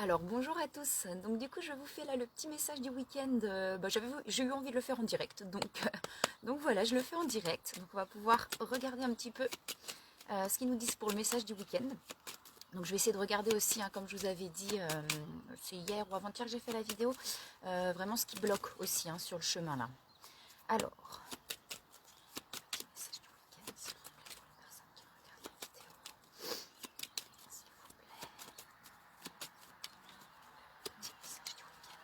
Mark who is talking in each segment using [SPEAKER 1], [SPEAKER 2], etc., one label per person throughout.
[SPEAKER 1] Alors bonjour à tous, donc du coup je vous fais là le petit message du week-end, j'ai eu envie de le faire en direct, donc voilà je le fais en direct, donc on va pouvoir regarder un petit peu ce qu'ils nous disent pour le message du week-end. Donc je vais essayer de regarder aussi, hein, comme je vous avais dit, c'est hier ou avant-hier que j'ai fait la vidéo, vraiment ce qui bloque aussi, hein, sur le chemin là. Alors, petit message du week-end, s'il vous plaît, pour les personnes qui regardent la vidéo, s'il vous plaît, petit message du week-end.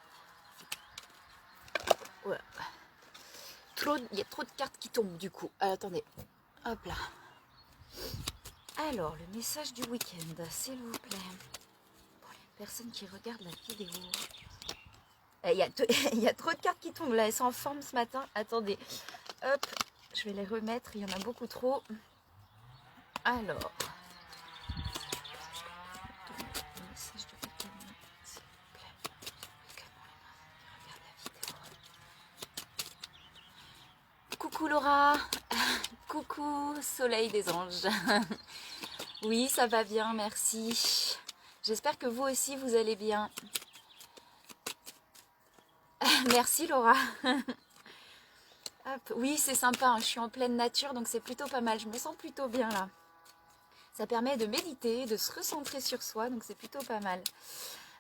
[SPEAKER 1] Ouais. Il y a trop de cartes qui tombent du coup. Attendez, hop là. Alors, le message du week-end, s'il vous plaît, pour les personnes qui regardent la vidéo. Il y a trop de cartes qui tombent là, elles sont en forme ce matin. Attendez, hop, je vais les remettre, il y en a beaucoup trop. Alors, le message du week-end, s'il vous plaît, regarde la vidéo. Coucou Laura, coucou Soleil des Anges. Oui, ça va bien, merci. J'espère que vous aussi, vous allez bien. Merci Laura. Hop. Oui, c'est sympa, hein, je suis en pleine nature, donc c'est plutôt pas mal. Je me sens plutôt bien là. Ça permet de méditer, de se recentrer sur soi, donc c'est plutôt pas mal.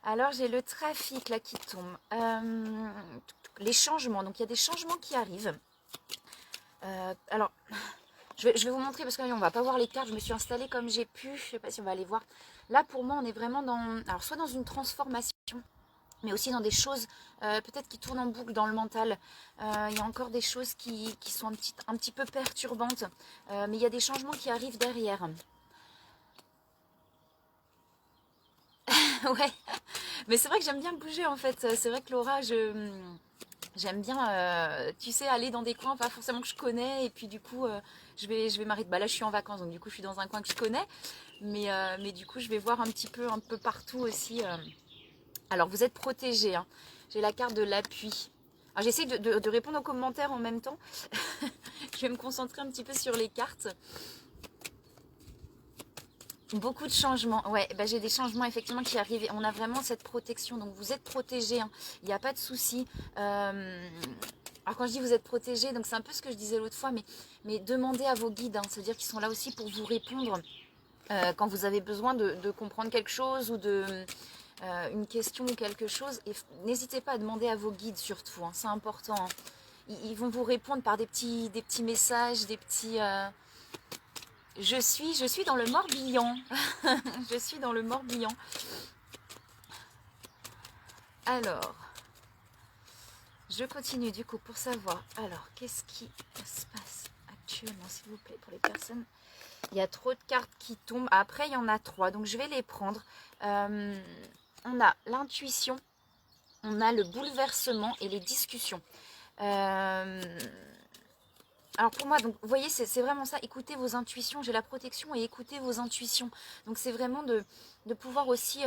[SPEAKER 1] Alors j'ai le trafic là qui tombe. Les changements, donc il y a des changements qui arrivent. Alors, je vais vous montrer parce qu'on ne va pas voir les cartes. Je me suis installée comme j'ai pu. Je ne sais pas si on va aller voir. Là, pour moi, on est vraiment dans... Alors, soit dans une transformation, mais aussi dans des choses peut-être qui tournent en boucle dans le mental. Il y a encore des choses qui sont un petit peu perturbantes. Mais il y a des changements qui arrivent derrière. Ouais, mais c'est vrai que j'aime bien bouger en fait. C'est vrai que Laura, j'aime bien, tu sais, aller dans des coins pas forcément que je connais. Et puis du coup, je vais m'arrêter. Bah là, je suis en vacances, donc du coup, je suis dans un coin que je connais. Mais du coup, je vais voir un peu partout aussi. Alors, vous êtes protégés, hein. J'ai la carte de l'appui. Alors, j'essaie de répondre aux commentaires en même temps. Je vais me concentrer un petit peu sur les cartes. Beaucoup de changements. Ouais, bah, j'ai des changements effectivement qui arrivent. On a vraiment cette protection. Donc, vous êtes protégés, hein. Il n'y a pas de souci. Alors, quand je dis vous êtes protégés, donc c'est un peu ce que je disais l'autre fois, mais demandez à vos guides, hein. C'est-à-dire qu'ils sont là aussi pour vous répondre quand vous avez besoin de comprendre quelque chose ou de une question ou quelque chose. Et n'hésitez pas à demander à vos guides surtout, hein. C'est important, hein. Ils vont vous répondre par des petits messages, des petits... Je suis dans le Morbihan. Je suis dans le Morbihan. Alors, je continue du coup pour savoir. Alors, qu'est-ce qui se passe actuellement, s'il vous plaît, pour les personnes. Il y a trop de cartes qui tombent. Après, il y en a 3, donc je vais les prendre. On a l'intuition, on a le bouleversement et les discussions. Alors pour moi, donc, vous voyez, c'est vraiment ça, écoutez vos intuitions, j'ai la protection et écoutez vos intuitions. Donc c'est vraiment de pouvoir aussi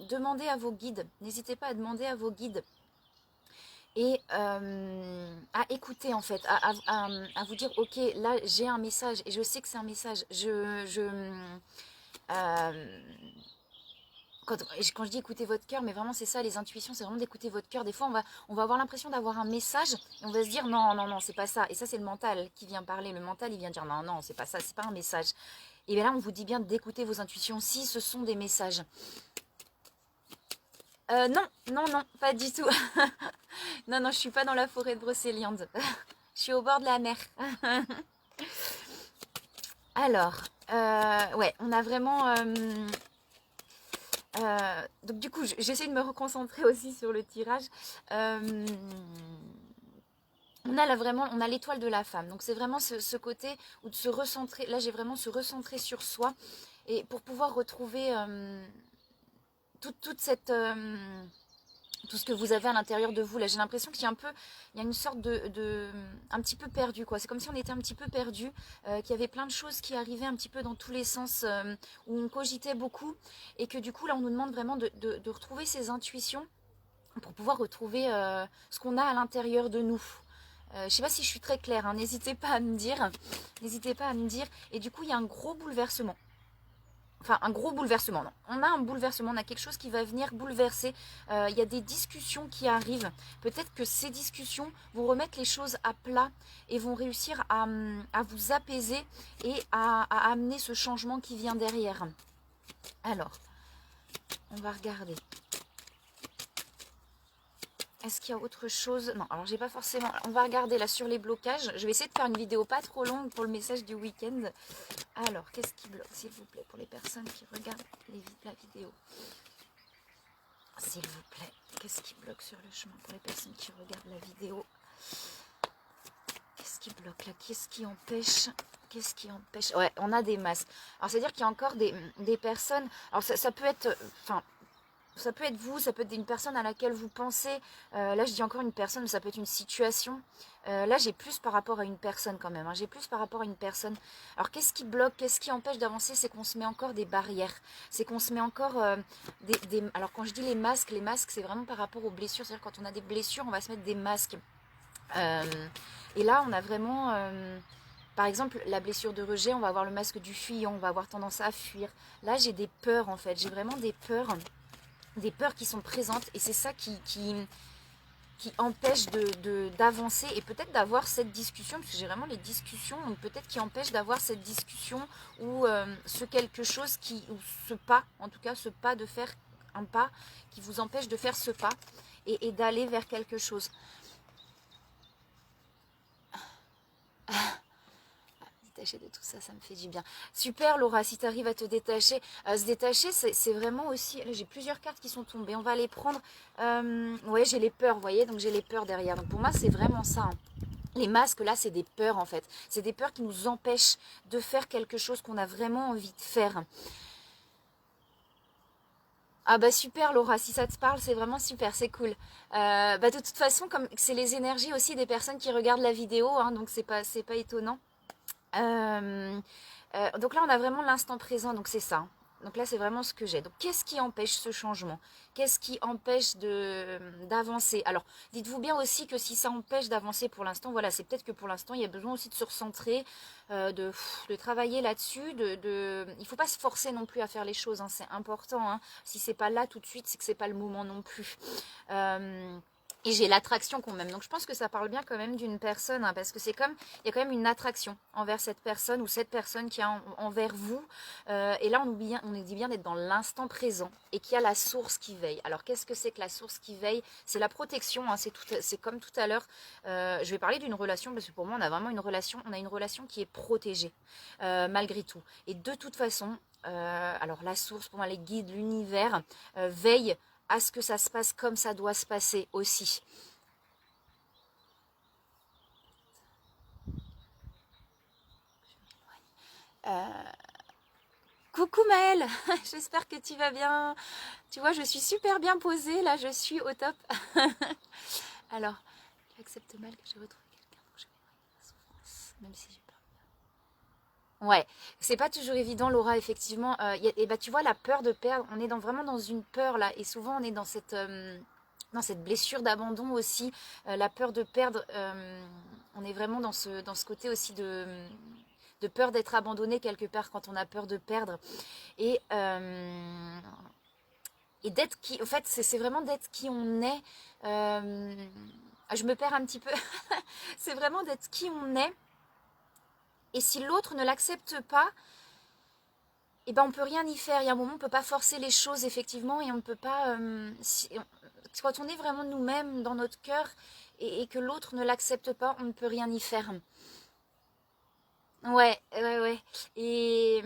[SPEAKER 1] demander à vos guides, n'hésitez pas à demander à vos guides et à écouter en fait, à vous dire, ok, là j'ai un message et je sais que c'est un message, euh, quand je dis écouter votre cœur, mais vraiment c'est ça, les intuitions, c'est vraiment d'écouter votre cœur. Des fois, on va avoir l'impression d'avoir un message et on va se dire non, non, non, c'est pas ça. Et ça, c'est le mental qui vient parler. Le mental, il vient dire non, non, c'est pas ça, c'est pas un message. Et bien là, on vous dit bien d'écouter vos intuitions si ce sont des messages. Non, non, non, pas du tout. Non, non, je suis pas dans la forêt de Brocéliande. Je suis au bord de la mer. Alors, ouais, on a vraiment... donc du coup, j'essaie de me reconcentrer aussi sur le tirage. On a là vraiment, on a l'étoile de la femme. Donc c'est vraiment ce côté où de se recentrer. Là, j'ai vraiment se recentrer sur soi et pour pouvoir retrouver toute cette tout ce que vous avez à l'intérieur de vous. Là, j'ai l'impression qu'il y a il y a une sorte un petit peu perdu, quoi. C'est comme si on était un petit peu perdu, qu'il y avait plein de choses qui arrivaient un petit peu dans tous les sens, où on cogitait beaucoup, et que du coup, là, on nous demande vraiment de retrouver ses intuitions pour pouvoir retrouver ce qu'on a à l'intérieur de nous. Je ne sais pas si je suis très claire, hein. N'hésitez pas à me dire. N'hésitez pas à me dire. Et du coup, il y a un gros bouleversement. enfin un gros bouleversement, non. On a un bouleversement, on a quelque chose qui va venir bouleverser. Il y a des discussions qui arrivent. Peut-être que ces discussions vont remettre les choses à plat et vont réussir à vous apaiser et à amener ce changement qui vient derrière. Alors, on va regarder. Est-ce qu'il y a autre chose? Non, alors j'ai pas forcément... On va regarder là sur les blocages. Je vais essayer de faire une vidéo pas trop longue pour le message du week-end. Alors, qu'est-ce qui bloque, s'il vous plaît, pour les personnes qui regardent la vidéo? S'il vous plaît, qu'est-ce qui bloque sur le chemin pour les personnes qui regardent la vidéo? Qu'est-ce qui bloque là? Qu'est-ce qui empêche? Qu'est-ce qui empêche? Ouais, on a des masques. Alors, c'est-à-dire qu'il y a encore des personnes... Alors, ça peut être... Enfin... Ça peut être vous, ça peut être une personne à laquelle vous pensez. Là, je dis encore une personne, mais ça peut être une situation. Là, j'ai plus par rapport à une personne quand même. Hein. J'ai plus par rapport à une personne. Alors, qu'est-ce qui bloque? Qu'est-ce qui empêche d'avancer? C'est qu'on se met encore des barrières. C'est qu'on se met encore Alors, quand je dis les masques, c'est vraiment par rapport aux blessures. C'est-à-dire, quand on a des blessures, on va se mettre des masques. Et là, on a vraiment... Par exemple, la blessure de rejet, on va avoir le masque du fuyant. On va avoir tendance à fuir. Là, j'ai des peurs, en fait. J'ai vraiment des peurs. Des peurs qui sont présentes et c'est ça qui empêche d'avancer et peut-être d'avoir cette discussion, parce que j'ai vraiment les discussions, donc peut-être qui empêche d'avoir cette discussion ou ce quelque chose ou ce pas, en tout cas ce pas de faire un pas, qui vous empêche de faire ce pas et d'aller vers quelque chose. Détacher de tout ça, ça me fait du bien. Super Laura, si tu arrives à te détacher. Se détacher, c'est vraiment aussi... Là, j'ai plusieurs cartes qui sont tombées. On va les prendre. Ouais, j'ai les peurs, vous voyez. Donc, j'ai les peurs derrière. Donc, pour moi, c'est vraiment ça. Hein. Les masques, là, c'est des peurs, en fait. C'est des peurs qui nous empêchent de faire quelque chose qu'on a vraiment envie de faire. Ah bah super Laura, si ça te parle, c'est vraiment super, c'est cool. Bah de toute façon, comme c'est les énergies aussi des personnes qui regardent la vidéo, hein, donc c'est pas étonnant. Donc là, on a vraiment l'instant présent, donc c'est ça. Donc là, c'est vraiment ce que j'ai. Donc, qu'est-ce qui empêche ce changement? Qu'est-ce qui empêche d'avancer? Alors, dites-vous bien aussi que si ça empêche d'avancer pour l'instant, voilà, c'est peut-être que pour l'instant, il y a besoin aussi de se recentrer, de travailler là-dessus. Il ne faut pas se forcer non plus à faire les choses, hein, c'est important. Hein. Si c'est pas là tout de suite, c'est que c'est pas le moment non plus. Et j'ai l'attraction quand même. Donc je pense que ça parle bien quand même d'une personne, hein, parce que c'est comme, il y a quand même une attraction envers cette personne ou cette personne qui est envers vous. Et là, on nous dit bien d'être dans l'instant présent et qu'il y a la source qui veille. Alors qu'est-ce que c'est que la source qui veille? C'est la protection, hein, c'est comme tout à l'heure. Je vais parler d'une relation, parce que pour moi, on a vraiment une relation qui est protégée, malgré tout. Et de toute façon, alors la source, pour moi, les guides, l'univers, veille à ce que ça se passe comme ça doit se passer aussi. Coucou Maëlle, j'espère que tu vas bien. Tu vois, je suis super bien posée, là je suis au top. Alors, j'accepte mal que j'ai retrouvé quelqu'un dont je m'éloigne de la souffrance, même si j'ai peur. Ouais, c'est pas toujours évident Laura, effectivement. Et bah tu vois, la peur de perdre, on est vraiment dans une peur là, et souvent on est dans cette blessure d'abandon aussi, la peur de perdre, on est vraiment dans ce côté aussi de peur d'être abandonné quelque part quand on a peur de perdre. Et d'être qui, en fait, c'est vraiment d'être qui on est. Je me perds un petit peu. C'est vraiment d'être qui on est. Et si l'autre ne l'accepte pas, eh ben on peut rien y faire. Il y a un moment, on ne peut pas forcer les choses, effectivement, et on ne peut pas... quand on est vraiment nous-mêmes dans notre cœur et que l'autre ne l'accepte pas, on ne peut rien y faire. Ouais, ouais, ouais. Et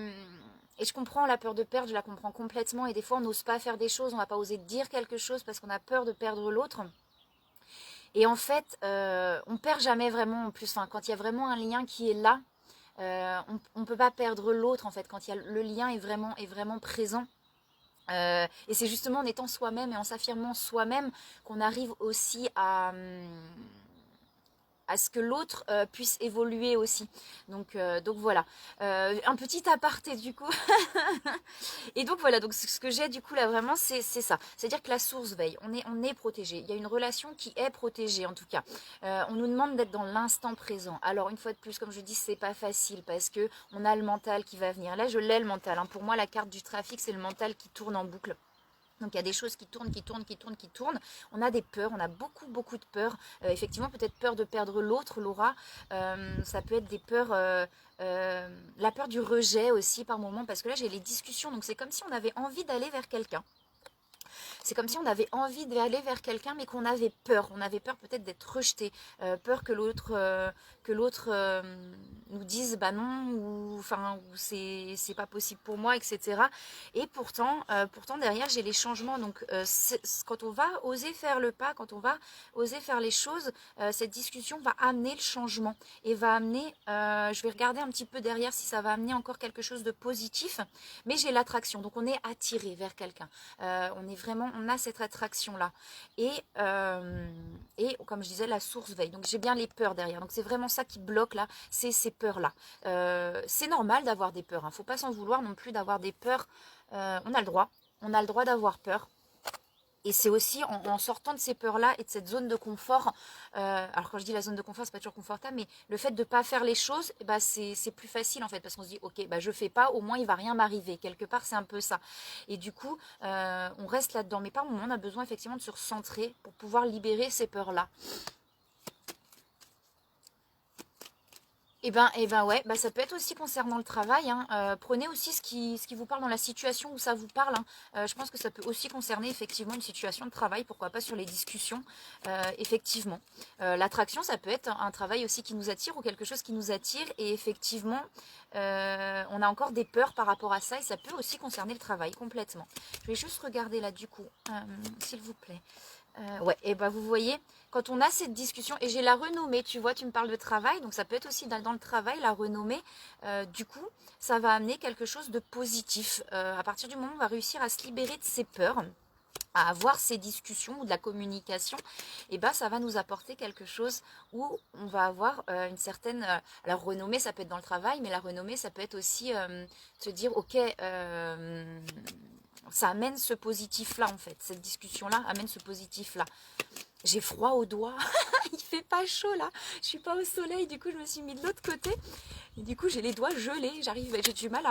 [SPEAKER 1] je comprends la peur de perdre, je la comprends complètement. Et des fois, on n'ose pas faire des choses, on va pas oser dire quelque chose parce qu'on a peur de perdre l'autre. Et en fait, on perd jamais vraiment, en plus, enfin, quand il y a vraiment un lien qui est là, on ne peut pas perdre l'autre, en fait, quand le lien est vraiment présent. Et c'est justement en étant soi-même et en s'affirmant soi-même qu'on arrive aussi à ce que l'autre puisse évoluer aussi. Donc voilà, un petit aparté du coup. Et donc voilà, donc ce que j'ai du coup là vraiment c'est ça. C'est-à-dire que la source veille, on est protégé. Il y a une relation qui est protégée en tout cas. On nous demande d'être dans l'instant présent. Alors une fois de plus, comme je dis, c'est pas facile parce que on a le mental qui va venir. Là je l'ai le mental, hein. Pour moi la carte du trafic c'est le mental qui tourne en boucle. Donc il y a des choses qui tournent, qui tournent, qui tournent, qui tournent. On a des peurs, on a beaucoup, beaucoup de peurs. Effectivement, peut-être peur de perdre l'autre, Laura. Ça peut être des peurs, la peur du rejet aussi par moment, parce que là j'ai les discussions. Donc c'est comme si on avait envie d'aller vers quelqu'un. C'est comme si on avait envie d'aller vers quelqu'un, mais qu'on avait peur. On avait peur peut-être d'être rejeté, peur que l'autre nous dise bah non, ou enfin c'est pas possible pour moi, etc. Et pourtant derrière j'ai les changements. Donc quand on va oser faire le pas, quand on va oser faire les choses, cette discussion va amener le changement et va amener, je vais regarder un petit peu derrière si ça va amener encore quelque chose de positif, mais j'ai l'attraction, donc on est attiré vers quelqu'un. On a cette attraction-là. Et comme je disais, la source veille. Donc j'ai bien les peurs derrière. Donc c'est vraiment ça qui bloque là, c'est ces peurs-là. C'est normal d'avoir des peurs, hein. Faut pas s'en vouloir non plus d'avoir des peurs. On a le droit. On a le droit d'avoir peur. Et c'est aussi en sortant de ces peurs-là et de cette zone de confort, alors quand je dis la zone de confort, c'est pas toujours confortable, mais le fait de ne pas faire les choses, bah c'est plus facile en fait, parce qu'on se dit, ok, bah je fais pas, au moins il va rien m'arriver. Quelque part, c'est un peu ça. Et du coup, on reste là-dedans. Mais par moment, on a besoin effectivement de se recentrer pour pouvoir libérer ces peurs-là. Eh ben ouais, bah ça peut être aussi concernant le travail, hein. Prenez aussi ce qui vous parle dans la situation où ça vous parle, hein. Je pense que ça peut aussi concerner effectivement une situation de travail, pourquoi pas sur les discussions, effectivement. L'attraction, ça peut être un travail aussi qui nous attire ou quelque chose qui nous attire et effectivement, on a encore des peurs par rapport à ça et ça peut aussi concerner le travail complètement. Je vais juste regarder là du coup, s'il vous plaît. Ouais, et bah vous voyez, quand on a cette discussion, et j'ai la renommée, tu vois, tu me parles de travail, donc ça peut être aussi dans le travail, la renommée, du coup, ça va amener quelque chose de positif. À partir du moment où on va réussir à se libérer de ses peurs, à avoir ces discussions ou de la communication, et ben ça va nous apporter quelque chose où on va avoir une certaine... alors renommée, ça peut être dans le travail, mais la renommée, ça peut être aussi se dire, ok... ça amène ce positif-là, en fait. Cette discussion-là amène ce positif-là. J'ai froid aux doigts. Il fait pas chaud, là. Je suis pas au soleil. Du coup, je me suis mis de l'autre côté. Et du coup, j'ai les doigts gelés. J'ai du mal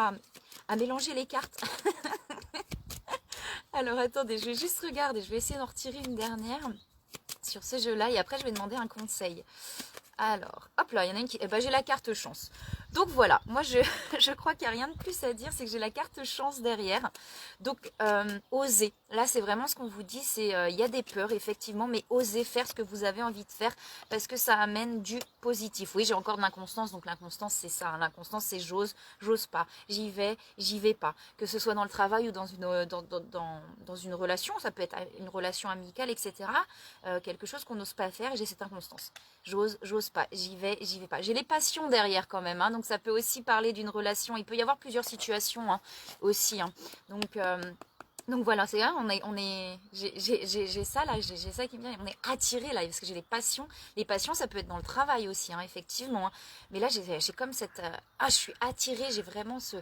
[SPEAKER 1] à mélanger les cartes. Alors, attendez, je vais juste regarder. Je vais essayer d'en retirer une dernière sur ce jeu-là. Et après, je vais demander un conseil. Alors, hop là, il y en a une qui... Eh ben, j'ai la carte chance. Donc voilà, moi je crois qu'il n'y a rien de plus à dire, c'est que j'ai la carte chance derrière. Donc osez, là c'est vraiment ce qu'on vous dit, c'est il y a des peurs effectivement, mais osez faire ce que vous avez envie de faire parce que ça amène du positif. Oui, j'ai encore de l'inconstance, donc l'inconstance c'est ça, hein. L'inconstance c'est j'ose pas, j'y vais pas. Que ce soit dans le travail ou dans une relation, ça peut être une relation amicale, etc. Quelque chose qu'on n'ose pas faire et j'ai cette inconstance. J'ose pas, j'y vais pas. J'ai les passions derrière quand même, hein, donc ça peut aussi parler d'une relation. Il peut y avoir plusieurs situations hein, aussi. Hein. Donc voilà, c'est là, j'ai ça là, j'ai ça qui me vient. On est attiré là parce que j'ai les passions. Les passions, ça peut être dans le travail aussi, hein, effectivement. Hein. Mais là, j'ai comme cette, je suis attirée, j'ai vraiment ce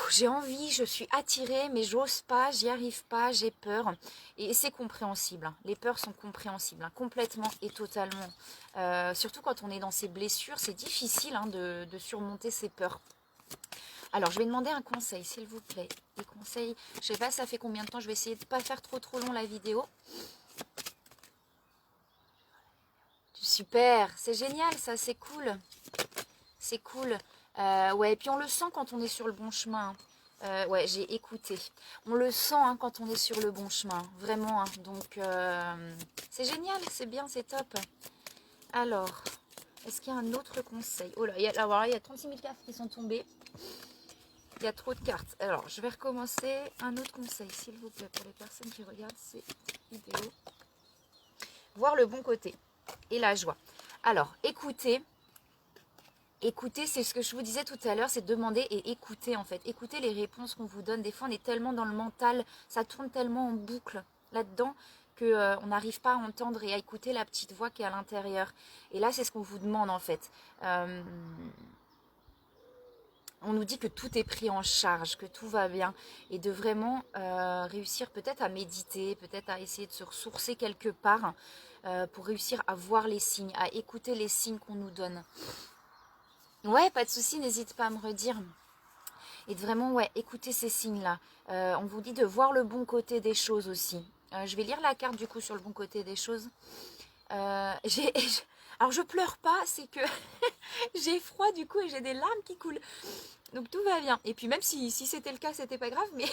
[SPEAKER 1] j'ai envie, je suis attirée, mais j'ose pas, j'y arrive pas, j'ai peur. Et c'est compréhensible, hein. Les peurs sont compréhensibles, hein, complètement et totalement. Surtout quand on est dans ces blessures, c'est difficile hein, de surmonter ces peurs. Alors, je vais demander un conseil, s'il vous plaît. Des conseils, je sais pas, ça fait combien de temps, je vais essayer de ne pas faire trop long la vidéo. Super, c'est génial ça, c'est cool. C'est cool. Ouais, et puis on le sent quand on est sur le bon chemin. Ouais, j'ai écouté. On le sent hein, quand on est sur le bon chemin, vraiment. Hein. Donc, c'est génial, c'est bien, c'est top. Alors, est-ce qu'il y a un autre conseil? Oh là, il y a 36 000 cartes qui sont tombées. Il y a trop de cartes. Alors, je vais recommencer. Un autre conseil, s'il vous plaît, pour les personnes qui regardent ces vidéos. Voir le bon côté et la joie. Alors, écoutez. Écoutez, c'est ce que je vous disais tout à l'heure, c'est demander et écouter en fait. Écoutez les réponses qu'on vous donne. Des fois, on est tellement dans le mental, ça tourne tellement en boucle là-dedans qu'on n'arrive pas à entendre et à écouter la petite voix qui est à l'intérieur. Et là, c'est ce qu'on vous demande en fait. On nous dit que tout est pris en charge, que tout va bien, et de vraiment réussir peut-être à méditer, peut-être à essayer de se ressourcer quelque part pour réussir à voir les signes, à écouter les signes qu'on nous donne. Ouais, pas de souci, n'hésite pas à me redire. Et de vraiment, ouais, écouter ces signes-là. On vous dit de voir le bon côté des choses aussi. Je vais lire la carte du coup sur le bon côté des choses. Alors je pleure pas, c'est que j'ai froid du coup et j'ai des larmes qui coulent. Donc tout va bien. Et puis même si c'était le cas, c'était pas grave, mais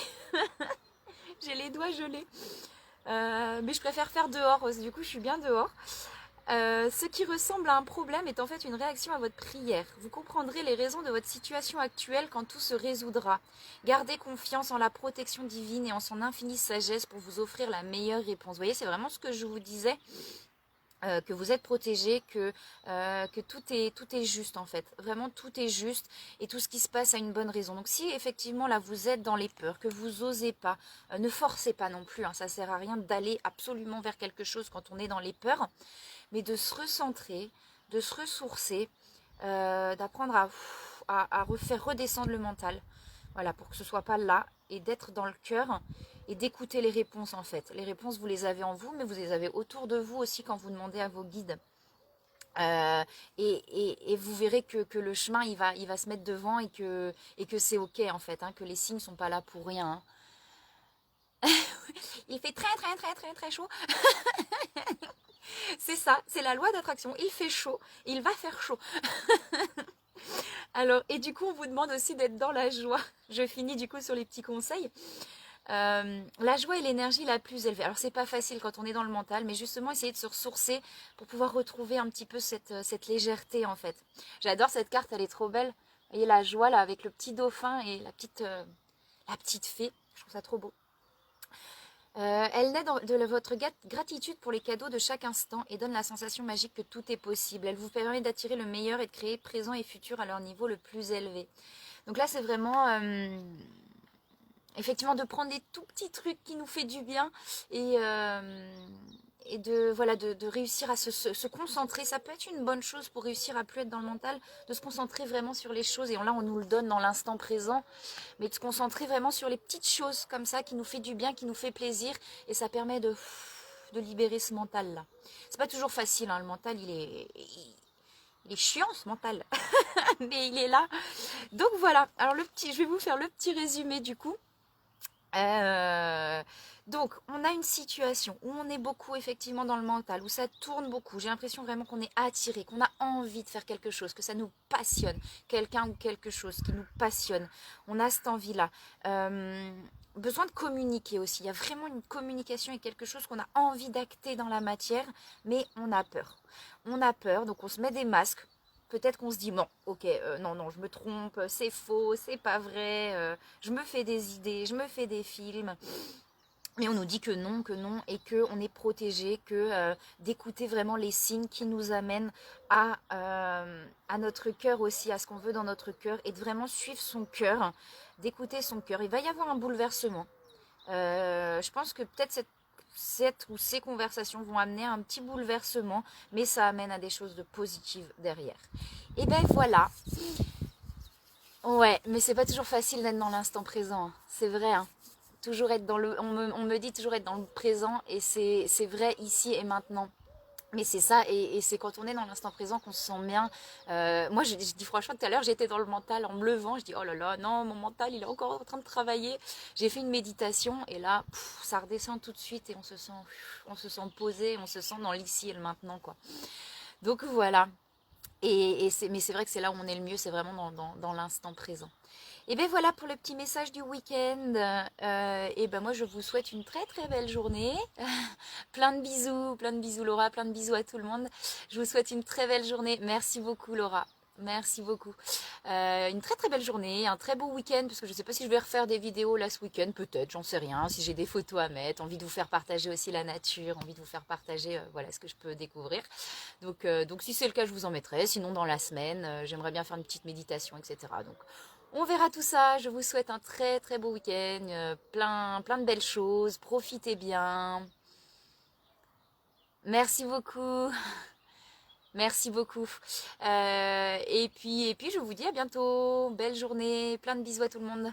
[SPEAKER 1] j'ai les doigts gelés. Mais je préfère faire dehors, du coup je suis bien dehors. Ce qui ressemble à un problème est en fait une réaction à votre prière. Vous comprendrez les raisons de votre situation actuelle quand tout se résoudra. Gardez confiance en la protection divine et en son infinie sagesse pour vous offrir la meilleure réponse. Vous voyez, c'est vraiment ce que je vous disais. Que vous êtes protégé, que tout est juste en fait. Vraiment tout est juste et tout ce qui se passe a une bonne raison. Donc si effectivement là vous êtes dans les peurs, que vous osez pas, ne forcez pas non plus, hein, ça sert à rien d'aller absolument vers quelque chose quand on est dans les peurs, mais de se recentrer, de se ressourcer, d'apprendre à refaire redescendre le mental. Voilà, pour que ce soit pas là et d'être dans le cœur et d'écouter les réponses en fait. Les réponses, vous les avez en vous, mais vous les avez autour de vous aussi quand vous demandez à vos guides. Et vous verrez que le chemin, il va se mettre devant et que c'est ok en fait, hein, que les signes sont pas là pour rien. Hein. Il fait très très très très très chaud. C'est ça, c'est la loi d'attraction. Il fait chaud, il va faire chaud. Alors, et du coup, on vous demande aussi d'être dans la joie. Je finis du coup sur les petits conseils. La joie est l'énergie la plus élevée. Alors, c'est pas facile quand on est dans le mental, mais justement, essayer de se ressourcer pour pouvoir retrouver un petit peu cette légèreté, en fait. J'adore cette carte, elle est trop belle. Vous voyez la joie, là, avec le petit dauphin et la petite fée. Je trouve ça trop beau. Elle naît de votre gratitude pour les cadeaux de chaque instant et donne la sensation magique que tout est possible. Elle vous permet d'attirer le meilleur et de créer présent et futur à leur niveau le plus élevé. Donc là, c'est vraiment effectivement de prendre des tout petits trucs qui nous fait du bien et de réussir à se concentrer. Ça peut être une bonne chose pour réussir à plus être dans le mental, de se concentrer vraiment sur les choses. Et là, on nous le donne dans l'instant présent, mais de se concentrer vraiment sur les petites choses comme ça qui nous fait du bien, qui nous fait plaisir. Et ça permet de libérer ce mental-là. C'est pas toujours facile, hein, le mental, il est chiant ce mental, mais il est là. Donc voilà, alors je vais vous faire le petit résumé du coup. Donc, on a une situation où on est beaucoup effectivement dans le mental, où ça tourne beaucoup. J'ai l'impression vraiment qu'on est attiré, qu'on a envie de faire quelque chose, que ça nous passionne, quelqu'un ou quelque chose qui nous passionne. On a cette envie-là. Besoin de communiquer aussi. Il y a vraiment une communication et quelque chose qu'on a envie d'acter dans la matière, mais on a peur. On a peur, donc on se met des masques. Peut-être qu'on se dit, non, ok, non, je me trompe, c'est faux, c'est pas vrai, je me fais des idées, je me fais des films. Mais on nous dit que non, et qu'on est protégé, que d'écouter vraiment les signes qui nous amènent à notre cœur aussi, à ce qu'on veut dans notre cœur, et de vraiment suivre son cœur, d'écouter son cœur. Il va y avoir un bouleversement. Je pense que peut-être cette ou ces conversations vont amener un petit bouleversement, mais ça amène à des choses de positives derrière. Et ben voilà. Ouais, mais c'est pas toujours facile d'être dans l'instant présent, hein. C'est vrai, hein. Toujours être on me dit toujours être dans le présent, et c'est vrai ici et maintenant. Mais c'est ça, et c'est quand on est dans l'instant présent qu'on se sent bien. Moi, je dis franchement, tout à l'heure, j'étais dans le mental en me levant. Je dis, oh là là, non, mon mental, il est encore en train de travailler. J'ai fait une méditation, et là, ça redescend tout de suite, et on se sent posé, on se sent dans l'ici et le maintenant, quoi. Donc voilà. Mais c'est vrai que c'est là où on est le mieux, c'est vraiment dans l'instant présent. Et bien voilà pour le petit message du week-end. Et ben moi je vous souhaite une très très belle journée. Plein de bisous Laura, plein de bisous à tout le monde. Je vous souhaite une très belle journée. Merci beaucoup Laura. Merci beaucoup. Une très très belle journée, un très beau week-end, parce que je ne sais pas si je vais refaire des vidéos là ce week-end, peut-être, j'en sais rien, si j'ai des photos à mettre, envie de vous faire partager aussi la nature, envie de vous faire partager voilà ce que je peux découvrir. Donc si c'est le cas, je vous en mettrai, sinon dans la semaine, j'aimerais bien faire une petite méditation, etc. Donc on verra tout ça. Je vous souhaite un très très beau week-end, plein de belles choses, profitez bien. Merci beaucoup. Merci beaucoup. Et puis je vous dis à bientôt. Belle journée. Plein de bisous à tout le monde.